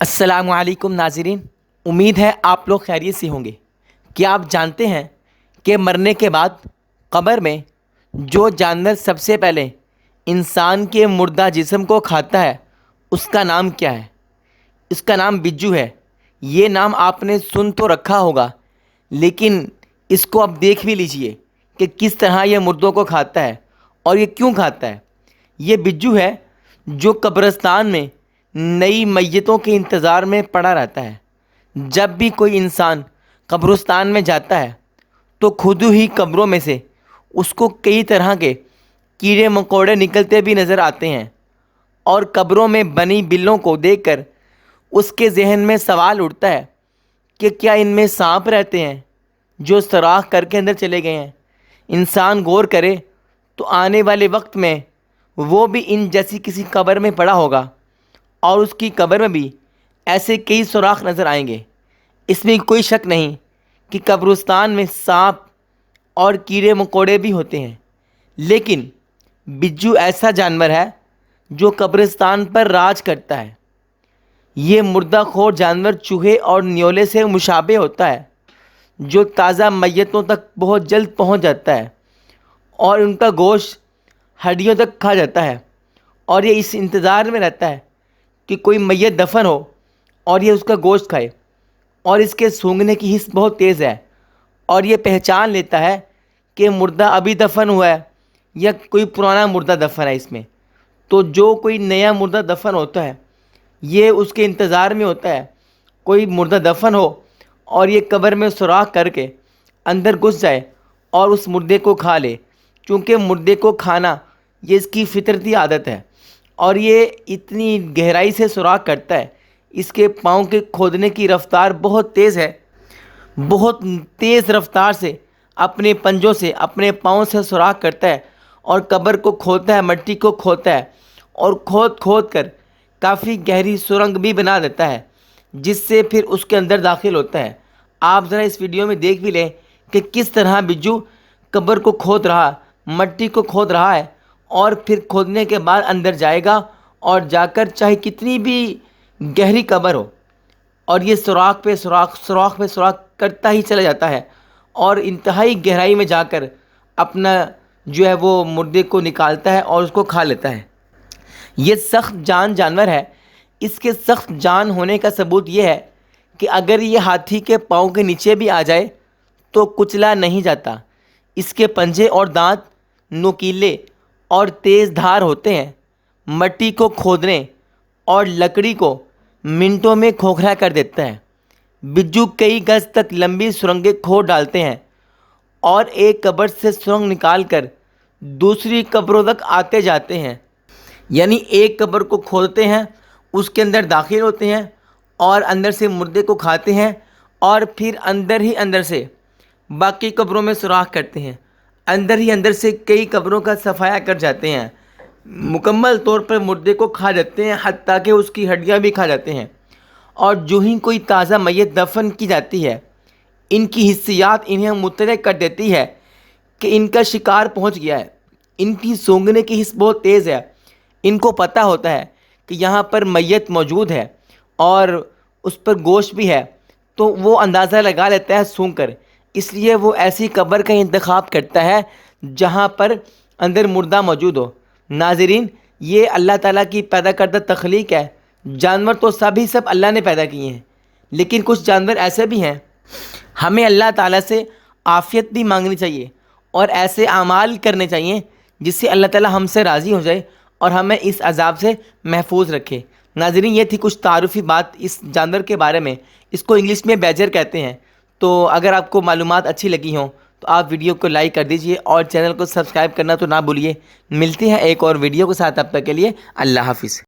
السلام علیکم ناظرین، امید ہے آپ لوگ خیریت سے ہوں گے۔ کیا آپ جانتے ہیں کہ مرنے کے بعد قبر میں جو جانور سب سے پہلے انسان کے مردہ جسم کو کھاتا ہے اس کا نام کیا ہے؟ اس کا نام بجو ہے۔ یہ نام آپ نے سن تو رکھا ہوگا، لیکن اس کو اب دیکھ بھی لیجئے کہ کس طرح یہ مردوں کو کھاتا ہے اور یہ کیوں کھاتا ہے۔ یہ بجو ہے جو قبرستان میں نئی میتوں کے انتظار میں پڑا رہتا ہے۔ جب بھی کوئی انسان قبرستان میں جاتا ہے تو خود ہی قبروں میں سے اس کو کئی طرح کے کیڑے مکوڑے نکلتے بھی نظر آتے ہیں، اور قبروں میں بنی بلوں کو دیکھ کر اس کے ذہن میں سوال اٹھتا ہے کہ کیا ان میں سانپ رہتے ہیں جو سوراخ کر کے اندر چلے گئے ہیں۔ انسان غور کرے تو آنے والے وقت میں وہ بھی ان جیسی کسی قبر میں پڑا ہوگا، اور اس کی قبر میں بھی ایسے کئی سوراخ نظر آئیں گے۔ اس میں کوئی شک نہیں کہ قبرستان میں سانپ اور کیڑے مکوڑے بھی ہوتے ہیں، لیکن بجو ایسا جانور ہے جو قبرستان پر راج کرتا ہے۔ یہ مردہ خور جانور چوہے اور نیولے سے مشابہ ہوتا ہے، جو تازہ میتوں تک بہت جلد پہنچ جاتا ہے اور ان کا گوشت ہڈیوں تک کھا جاتا ہے، اور یہ اس انتظار میں رہتا ہے کہ کوئی میت دفن ہو اور یہ اس کا گوشت کھائے۔ اور اس کے سونگھنے کی حس بہت تیز ہے، اور یہ پہچان لیتا ہے کہ مردہ ابھی دفن ہوا ہے یا کوئی پرانا مردہ دفن ہے اس میں۔ تو جو کوئی نیا مردہ دفن ہوتا ہے یہ اس کے انتظار میں ہوتا ہے کوئی مردہ دفن ہو اور یہ قبر میں سوراخ کر کے اندر گھس جائے اور اس مردے کو کھا لے، کیونکہ مردے کو کھانا یہ اس کی فطرتی عادت ہے، اور یہ اتنی گہرائی سے سوراخ کرتا ہے۔ اس کے پاؤں کے کھودنے کی رفتار بہت تیز ہے، بہت تیز رفتار سے اپنے پنجوں سے اپنے پاؤں سے سوراخ کرتا ہے اور قبر کو کھودتا ہے، مٹی کو کھودتا ہے، اور کھود کر کافی گہری سرنگ بھی بنا دیتا ہے، جس سے پھر اس کے اندر داخل ہوتا ہے۔ آپ ذرا اس ویڈیو میں دیکھ بھی لیں کہ کس طرح بجو قبر کو کھود رہا، مٹی کو کھود رہا ہے، اور پھر کھودنے کے بعد اندر جائے گا، اور جا کر چاہے کتنی بھی گہری قبر ہو، اور یہ سوراخ پہ سوراخ کرتا ہی چلا جاتا ہے، اور انتہائی گہرائی میں جا کر اپنا جو ہے وہ مردے کو نکالتا ہے اور اس کو کھا لیتا ہے۔ یہ سخت جان جانور ہے۔ اس کے سخت جان ہونے کا ثبوت یہ ہے کہ اگر یہ ہاتھی کے پاؤں کے نیچے بھی آ جائے تو کچلا نہیں جاتا۔ اس کے پنجے اور دانت نوکیلے اور تیز دھار ہوتے ہیں۔ مٹی کو کھودنے اور لکڑی کو منٹوں میں کھوکھلا کر دیتا ہے۔ بجو کئی گز تک لمبی سرنگیں کھود ڈالتے ہیں، اور ایک قبر سے سرنگ نکال کر دوسری قبروں تک آتے جاتے ہیں۔ یعنی ایک قبر کو کھودتے ہیں، اس کے اندر داخل ہوتے ہیں، اور اندر سے مردے کو کھاتے ہیں، اور پھر اندر ہی اندر سے باقی قبروں میں سوراخ کرتے ہیں، اندر ہی اندر سے کئی قبروں کا صفایا کر جاتے ہیں، مکمل طور پر مردے کو کھا جاتے ہیں، حتیٰ کہ اس کی ہڈیاں بھی کھا جاتے ہیں۔ اور جو ہی کوئی تازہ میت دفن کی جاتی ہے، ان کی حسیات انہیں مطلع کر دیتی ہے کہ ان کا شکار پہنچ گیا ہے۔ ان کی سونگھنے کی حس بہت تیز ہے۔ ان کو پتہ ہوتا ہے کہ یہاں پر میت موجود ہے اور اس پر گوشت بھی ہے، تو وہ اندازہ لگا لیتا ہے سونگھ کر۔ اس لیے وہ ایسی قبر کا انتخاب کرتا ہے جہاں پر اندر مردہ موجود ہو۔ ناظرین، یہ اللہ تعالیٰ کی پیدا کردہ تخلیق ہے۔ جانور تو سب اللہ نے پیدا کیے ہیں، لیکن کچھ جانور ایسے بھی ہیں۔ ہمیں اللہ تعالیٰ سے عافیت بھی مانگنی چاہیے اور ایسے اعمال کرنے چاہیے جس سے اللہ تعالیٰ ہم سے راضی ہو جائے اور ہمیں اس عذاب سے محفوظ رکھے۔ ناظرین، یہ تھی کچھ تعارفی بات اس جانور کے بارے میں۔ اس کو انگلش میں بیجر کہتے ہیں۔ تو اگر آپ کو معلومات اچھی لگی ہوں تو آپ ویڈیو کو لائک کر دیجئے اور چینل کو سبسکرائب کرنا تو نہ بھولیے۔ ملتے ہیں ایک اور ویڈیو کے ساتھ، تب تک کے لیے اللہ حافظ۔